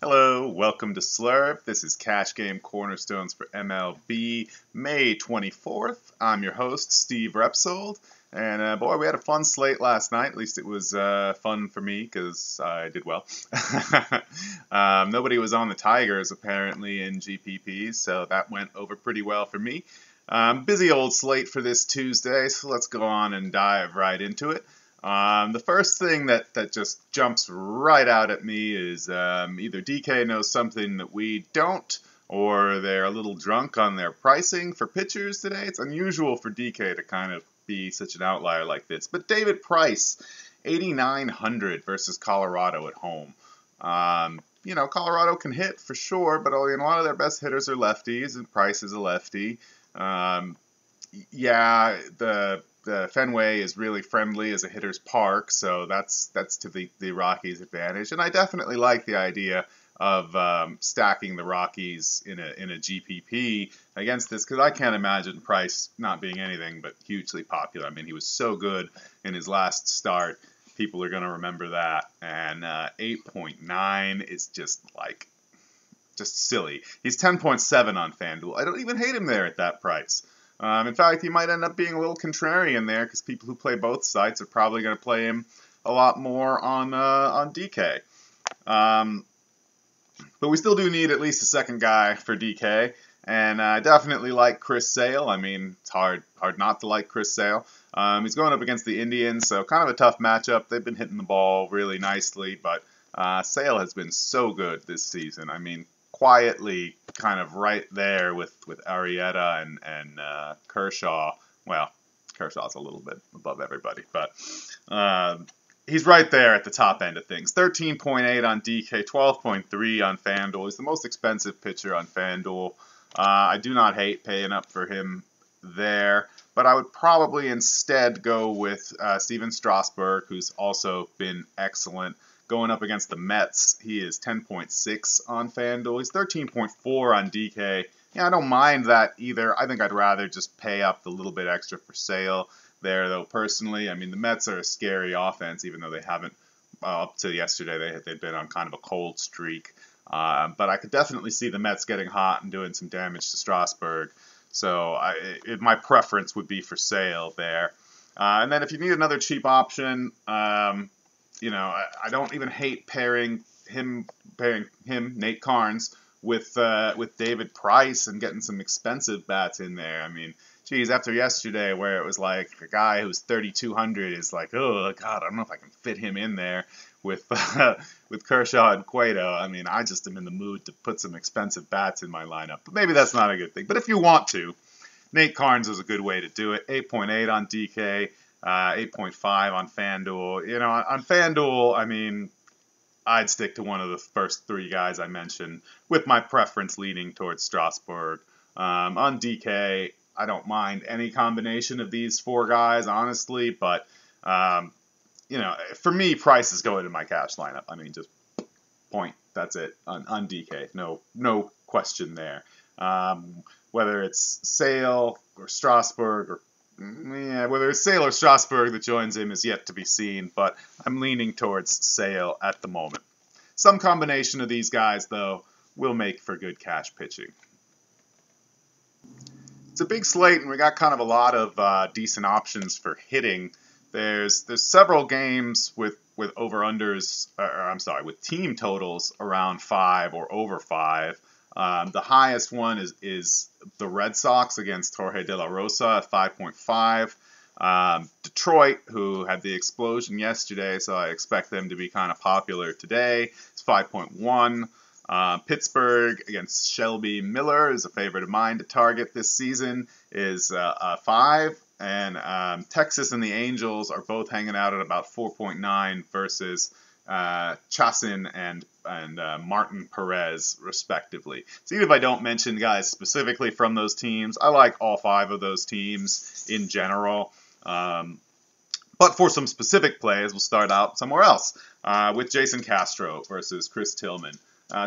Hello, welcome to Slurp. This is Cash Game Cornerstones for MLB, May 24th. I'm your host, Steve Repsold. And boy, we had a fun slate last night. At least it was fun for me because I did well. Nobody was on the Tigers apparently in GPPs, so that went over pretty well for me. Busy old slate for this Tuesday, so let's go on and dive right into it. The first thing that just jumps right out at me is either DK knows something that we don't, or they're a little drunk on their pricing for pitchers today. It's unusual for DK to kind of be such an outlier like this. But David Price, 8,900 versus Colorado at home. Colorado can hit for sure, but a lot of their best hitters are lefties, and Price is a lefty. The Fenway is really friendly as a hitter's park, so that's to the Rockies' advantage. And I definitely like the idea of stacking the Rockies in a GPP against this, because I can't imagine Price not being anything but hugely popular. I mean, he was so good in his last start. People are going to remember that. And 8.9 is just silly. He's 10.7 on FanDuel. I don't even hate him there at that price. In fact, he might end up being a little contrarian there because people who play both sites are probably going to play him a lot more on DK. But we still do need at least a second guy for DK, and I definitely like Chris Sale. I mean, it's hard not to like Chris Sale. He's going up against the Indians, so kind of a tough matchup. They've been hitting the ball really nicely, but Sale has been so good this season. I mean, quietly kind of right there with Arrieta and Kershaw. Well, Kershaw's a little bit above everybody, but he's right there at the top end of things. 13.8 on DK, 12.3 on FanDuel. He's the most expensive pitcher on FanDuel. I do not hate paying up for him there, but I would probably instead go with Steven Strasburg, who's also been excellent. Going up against the Mets, he is 10.6 on FanDuel. He's 13.4 on DK. Yeah, I don't mind that either. I think I'd rather just pay up the little bit extra for Sale there, though, personally. I mean, the Mets are a scary offense, even though they haven't, up to yesterday, they'd been on kind of a cold streak. But I could definitely see the Mets getting hot and doing some damage to Strasburg. So my preference would be for Sale there. And then if you need another cheap option, I don't even hate pairing him, Nate Carnes, with David Price and getting some expensive bats in there. I mean, geez, after yesterday where it was like a guy who's 3,200 is like, oh God, I don't know if I can fit him in there with Kershaw and Cueto. I mean, I just am in the mood to put some expensive bats in my lineup. But maybe that's not a good thing. But if you want to, Nate Carnes is a good way to do it. 8.8 on DK. 8.5 on FanDuel. On FanDuel, I mean, I'd stick to one of the first three guys I mentioned, with my preference leaning towards Strasburg. On DK, I don't mind any combination of these four guys, honestly, but, for me, Price is going to my cash lineup. I mean, just point. That's it on DK. No question there. Whether it's Sale or Strasburg or whether it's Sale or Strasburg that joins him is yet to be seen, but I'm leaning towards Sale at the moment. Some combination of these guys, though, will make for good cash pitching. It's a big slate, and we got kind of a lot of decent options for hitting. There's several games with over-unders, with team totals around 5 or over 5. The highest one is the Red Sox against Jorge De La Rosa at 5.5. Detroit, who had the explosion yesterday, so I expect them to be kind of popular today, is 5.1. Pittsburgh against Shelby Miller is a favorite of mine to target this season, is 5. And Texas and the Angels are both hanging out at about 4.9 versus Chasin and Martin Perez, respectively. So even if I don't mention guys specifically from those teams, I like all 5 of those teams in general. But for some specific plays, we'll start out somewhere else with Jason Castro versus Chris Tillman.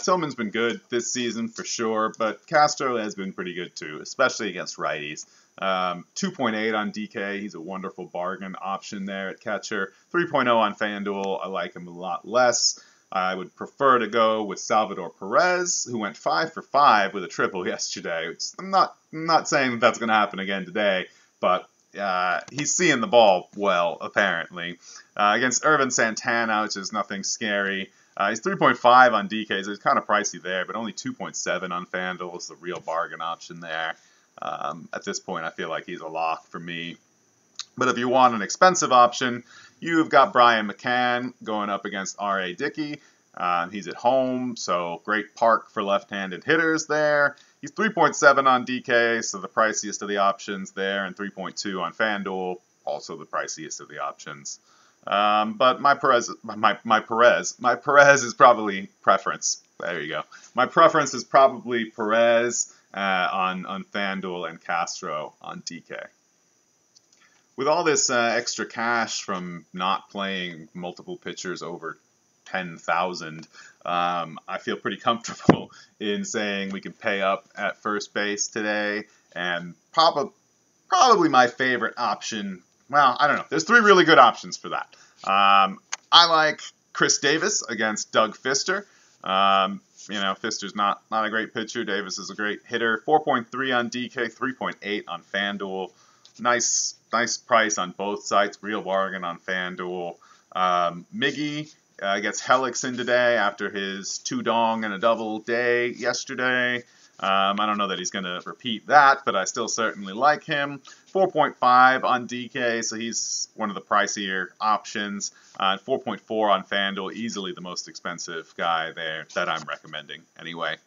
Tillman's been good this season for sure, but Castro has been pretty good too, especially against righties. 2.8 on DK. He's a wonderful bargain option there at catcher. 3.0 on FanDuel. I like him a lot less. I would prefer to go with Salvador Perez, who went 5 for 5 with a triple yesterday. I'm not saying that that's going to happen again today, but he's seeing the ball well, apparently. Against Irvin Santana, which is nothing scary. He's 3.5 on DK, so he's kind of pricey there, but only 2.7 on FanDuel is the real bargain option there. At this point, I feel like he's a lock for me. But if you want an expensive option, you've got Brian McCann going up against R.A. Dickey. He's at home, so great park for left-handed hitters there. He's 3.7 on DK, so the priciest of the options there, and 3.2 on FanDuel, also the priciest of the options. But my Perez is probably preference. There you go. My preference is probably Perez on FanDuel and Castro on DK. With all this extra cash from not playing multiple pitchers over 10,000, I feel pretty comfortable in saying we can pay up at first base today, and probably my favorite option. Well, I don't know. There's 3 really good options for that. I like Chris Davis against Doug Fister. Fister's not a great pitcher. Davis is a great hitter. 4.3 on DK, 3.8 on FanDuel. Nice price on both sites. Real bargain on FanDuel. Miggy gets Helix in today after his 2 dong and a double day yesterday. I don't know that he's going to repeat that, but I still certainly like him. 4.5 on DK, so he's one of the pricier options. 4.4 on FanDuel, easily the most expensive guy there that I'm recommending anyway.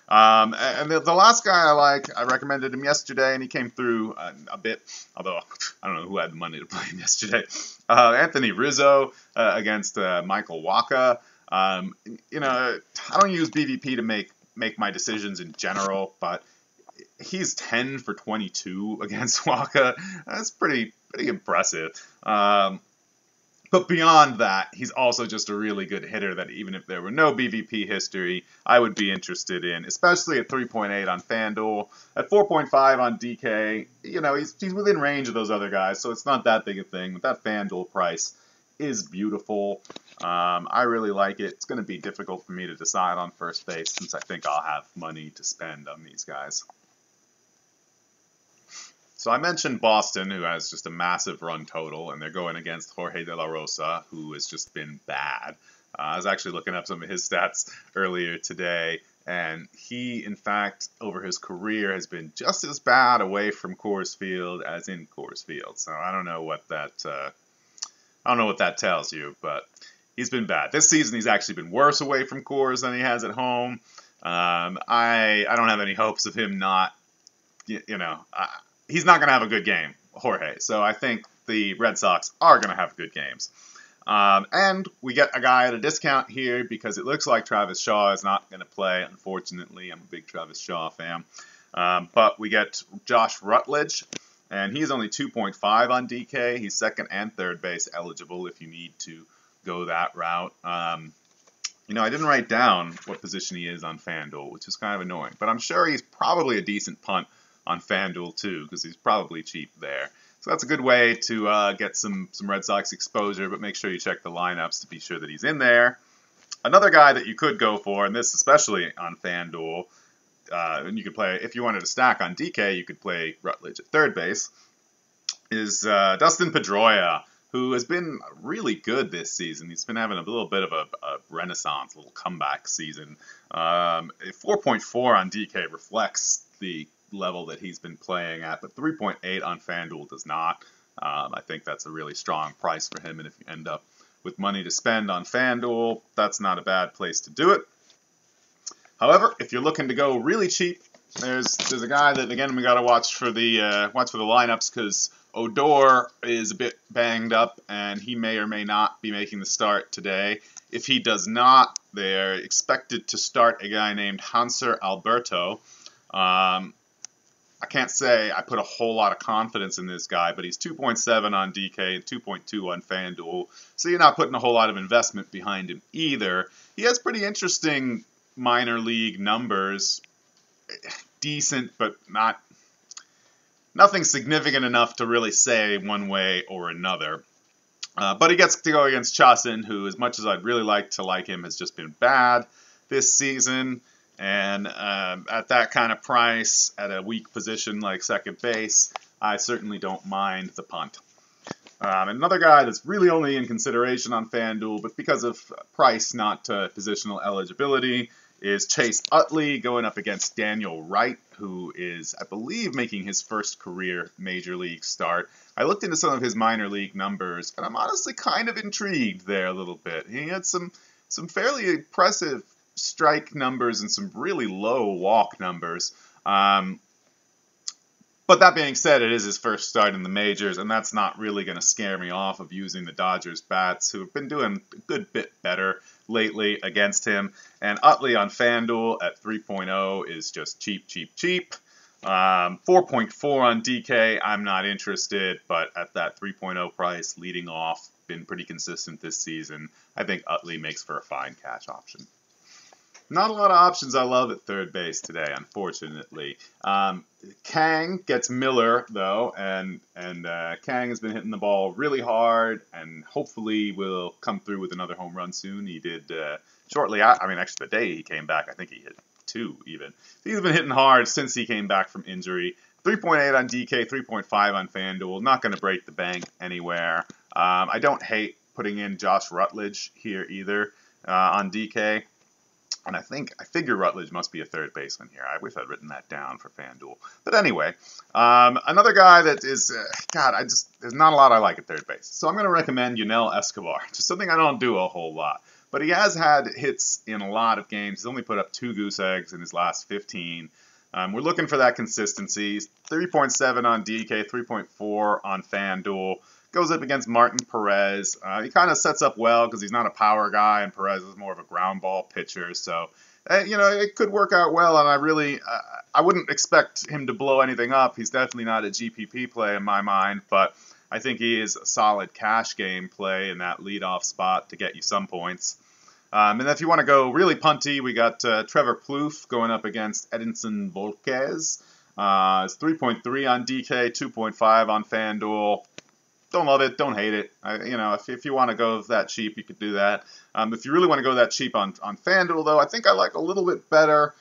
And the last guy I recommended him yesterday, and he came through a bit, although I don't know who had the money to play him yesterday. Anthony Rizzo against Michael Wacha. I don't use BVP to make my decisions in general, but he's 10 for 22 against Wacha. That's pretty impressive. But beyond that, he's also just a really good hitter that even if there were no BVP history, I would be interested in, especially at 3.8 on FanDuel. At 4.5 on DK, he's within range of those other guys, so it's not that big a thing. But that FanDuel price is beautiful. I really like it. It's going to be difficult for me to decide on first base since I think I'll have money to spend on these guys. So I mentioned Boston, who has just a massive run total, and they're going against Jorge De La Rosa, who has just been bad. I was actually looking up some of his stats earlier today, and he, in fact, over his career has been just as bad away from Coors Field as in Coors Field. So I don't know what that tells you, but he's been bad. This season, he's actually been worse away from Coors than he has at home. I don't have any hopes of him not, he's not going to have a good game, Jorge. So I think the Red Sox are going to have good games. And we get a guy at a discount here because it looks like Travis Shaw is not going to play, unfortunately. I'm a big Travis Shaw fan. But we get Josh Rutledge, and he's only 2.5 on DK. He's second and third base eligible if you need to go that route. I didn't write down what position he is on FanDuel, which is kind of annoying. But I'm sure he's probably a decent punt on FanDuel too, because he's probably cheap there. So that's a good way to get some Red Sox exposure, but make sure you check the lineups to be sure that he's in there. Another guy that you could go for, and this especially on FanDuel, and you could play, if you wanted to stack on DK, you could play Rutledge at third base, is Dustin Pedroia, who has been really good this season. He's been having a little bit of a renaissance, a little comeback season. 4.4 on DK reflects the level that he's been playing at, but 3.8 on FanDuel does not. I think that's a really strong price for him, and if you end up with money to spend on FanDuel, that's not a bad place to do it. However, if you're looking to go really cheap, there's a guy that, again, we got to watch for the lineups because Odor is a bit banged up, and he may or may not be making the start today. If he does not, they're expected to start a guy named Hanser Alberto. I can't say I put a whole lot of confidence in this guy, but he's 2.7 on DK and 2.2 on FanDuel, so you're not putting a whole lot of investment behind him either. He has pretty interesting minor league numbers, decent, but nothing significant enough to really say one way or another. But he gets to go against Chasen, who, as much as I'd really like to like him, has just been bad this season. And at that kind of price, at a weak position like second base, I certainly don't mind the punt. Another guy that's really only in consideration on FanDuel, but because of price, not positional eligibility, is Chase Utley going up against Daniel Wright, who is, I believe, making his first career Major League start. I looked into some of his minor league numbers, and I'm honestly kind of intrigued there a little bit. He had some fairly impressive strike numbers and some really low walk numbers. But that being said, it is his first start in the majors, and that's not really going to scare me off of using the Dodgers bats, who have been doing a good bit better lately against him. And Utley on FanDuel at 3.0 is just cheap, cheap, cheap. 4.4 on DK, I'm not interested, but at that 3.0 price, leading off, been pretty consistent this season. I think Utley makes for a fine cash option. Not a lot of options I love at third base today, unfortunately. Kang gets Miller, though, and Kang has been hitting the ball really hard and hopefully will come through with another home run soon. He did shortly out, actually the day he came back, I think he hit 2 even. He's been hitting hard since he came back from injury. 3.8 on DK, 3.5 on FanDuel. Not going to break the bank anywhere. I don't hate putting in Josh Rutledge here either on DK. And I figure Rutledge must be a third baseman here. I wish I'd written that down for FanDuel. But anyway, another guy that is, there's not a lot I like at third base. So I'm going to recommend Yunel Escobar, just something I don't do a whole lot. But he has had hits in a lot of games. He's only put up 2 goose eggs in his last 15. We're looking for that consistency. 3.7 on DK, 3.4 on FanDuel. Goes up against Martin Perez. He kind of sets up well because he's not a power guy, and Perez is more of a ground ball pitcher. So, it could work out well, and I wouldn't expect him to blow anything up. He's definitely not a GPP play in my mind, but I think he is a solid cash game play in that leadoff spot to get you some points. And if you want to go really punty, we got Trevor Plouffe going up against Edinson Volquez. It's 3.3 on DK, 2.5 on FanDuel. Don't love it, don't hate it. If you want to go that cheap, you could do that. If you really want to go that cheap on FanDuel, though, I think I like a little bit better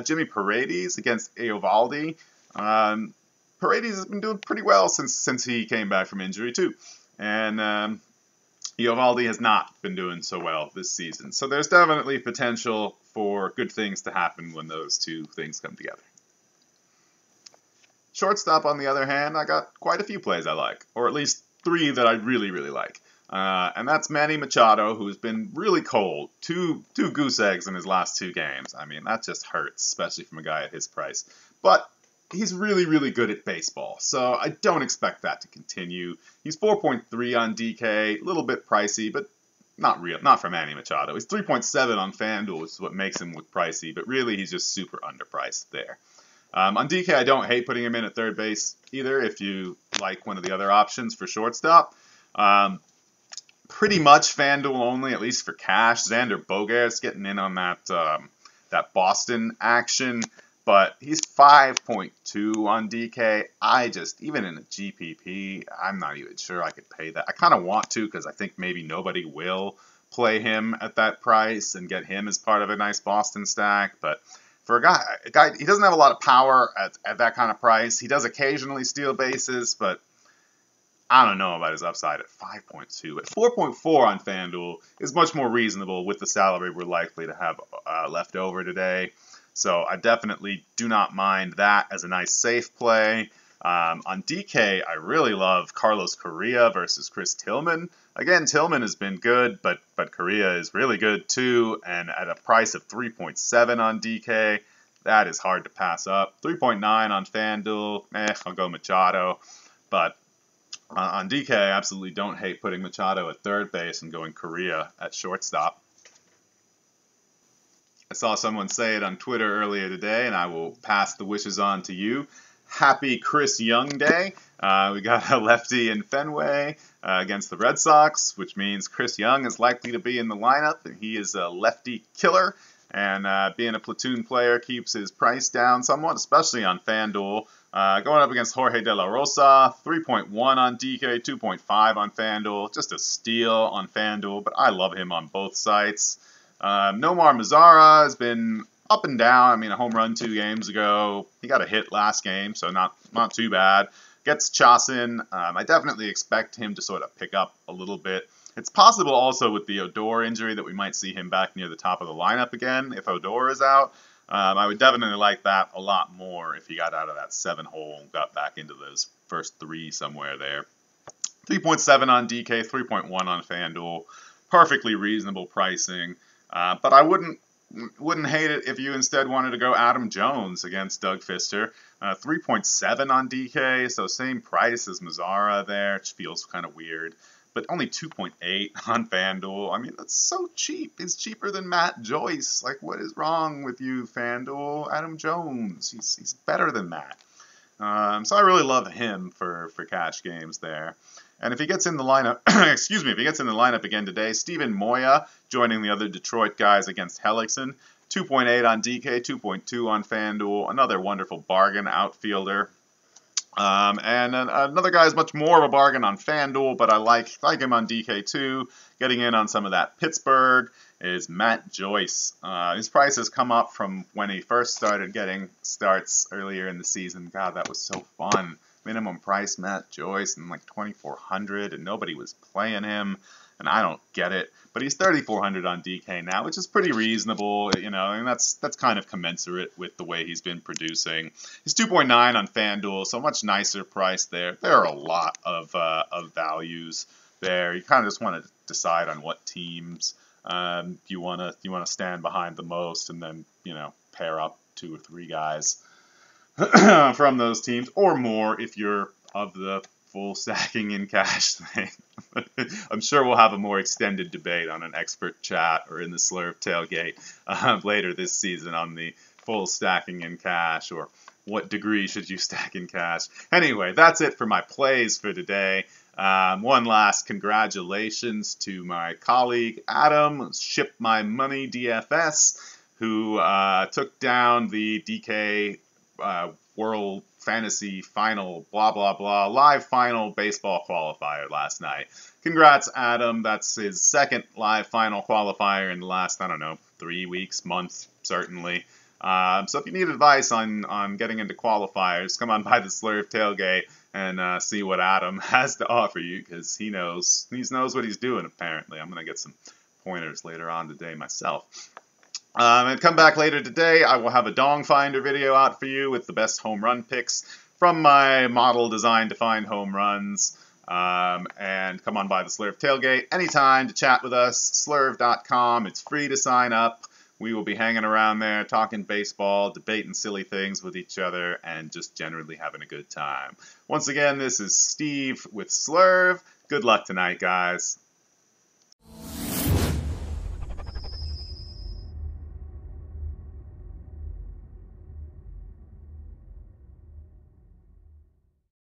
Jimmy Paredes against Eovaldi. Paredes has been doing pretty well since he came back from injury, too. And Eovaldi has not been doing so well this season. So there's definitely potential for good things to happen when those two things come together. Shortstop, on the other hand, I got quite a few plays I like, or at least 3 that I really, really like. And that's Manny Machado, who's been really cold. Two goose eggs in his last 2 games. That just hurts, especially from a guy at his price. But he's really, really good at baseball, so I don't expect that to continue. He's 4.3 on DK, a little bit pricey, but not for Manny Machado. He's 3.7 on FanDuel, which is what makes him look pricey, but really he's just super underpriced there. On DK, I don't hate putting him in at third base either if you like one of the other options for shortstop. Pretty much FanDuel only, at least for cash. Xander Bogaerts getting in on that Boston action, but he's 5.2 on DK. Even in a GPP, I'm not even sure I could pay that. I kind of want to because I think maybe nobody will play him at that price and get him as part of a nice Boston stack, but for a guy, he doesn't have a lot of power at that kind of price. He does occasionally steal bases, but I don't know about his upside at 5.2. At 4.4 on FanDuel is much more reasonable with the salary we're likely to have left over today. So I definitely do not mind that as a nice safe play. On DK, I really love Carlos Correa versus Chris Tillman. Again, Tillman has been good, but Correa is really good too, and at a price of 3.7 on DK, that is hard to pass up. 3.9 on FanDuel, I'll go Machado, but on DK, I absolutely don't hate putting Machado at third base and going Correa at shortstop. I saw someone say it on Twitter earlier today, and I will pass the wishes on to you. Happy Chris Young Day. We got a lefty in Fenway against the Red Sox, which means Chris Young is likely to be in the lineup, and he is a lefty killer. and being a platoon player keeps his price down somewhat, especially on FanDuel. Going up against Jorge De La Rosa, 3.1 on DK, 2.5 on FanDuel. Just a steal on FanDuel, but I love him on both sites. Nomar Mazara has been up and down. I mean, a home run 2 games ago. He got a hit last game, so not too bad. Gets Chasin. I definitely expect him to sort of pick up a little bit. It's possible also with the Odor injury that we might see him back near the top of the lineup again if Odor is out. I would definitely like that a lot more if he got out of that 7 hole and got back into those first 3 somewhere there. 3.7 on DK, 3.1 on FanDuel. Perfectly reasonable pricing. But I wouldn't hate it if you instead wanted to go Adam Jones against Doug Fister. 3.7 on DK, so same price as Mazara there, which feels kind of weird. But only 2.8 on FanDuel. I mean, that's so cheap. It's cheaper than Matt Joyce. Like, what is wrong with you, FanDuel? Adam Jones, he's better than that. So I really love him for cash games there. And if he gets in the lineup, if he gets in the lineup again today, Steven Moya joining the other Detroit guys against Hellickson. 2.8 on DK, 2.2 on FanDuel. Another wonderful bargain outfielder. And another guy is much more of a bargain on FanDuel, but I like him on DK too. Getting in on some of that Pittsburgh is Matt Joyce. His price has come up from when he first started getting starts earlier in the season. God, that was so fun. Minimum price Matt Joyce and like 2,400, and nobody was playing him, and I don't get it. But he's 3,400 on DK now, which is pretty reasonable, you know, and that's kind of commensurate with the way he's been producing. He's 2.9 on FanDuel, so much nicer price there. There are a lot of values there. You kind of just want to decide on what teams you want to stand behind the most, and then, you know, pair up 2 or 3 guys from those teams, or more if you're of the full stacking in cash thing. I'm sure we'll have a more extended debate on an expert chat or in the Slurve tailgate later this season on the full stacking in cash, or what degree should you stack in cash. Anyway, that's it for my plays for today. One last congratulations to my colleague Adam, Ship My Money DFS, who took down the DK World Fantasy Final, blah, blah, blah, live final baseball qualifier last night. Congrats, Adam. That's his second live final qualifier in the last, I don't know, 3 weeks, month, certainly. So if you need advice on getting into qualifiers, come on by the Slurve tailgate and see what Adam has to offer you, because he knows what he's doing, apparently. I'm going to get some pointers later on today myself. And come back later today, I will have a Dong Finder video out for you with the best home run picks from my model designed to find home runs. And come on by the Slurve tailgate anytime to chat with us, slurve.com. It's free to sign up. We will be hanging around there, talking baseball, debating silly things with each other, and just generally having a good time. Once again, this is Steve with Slurve. Good luck tonight, guys.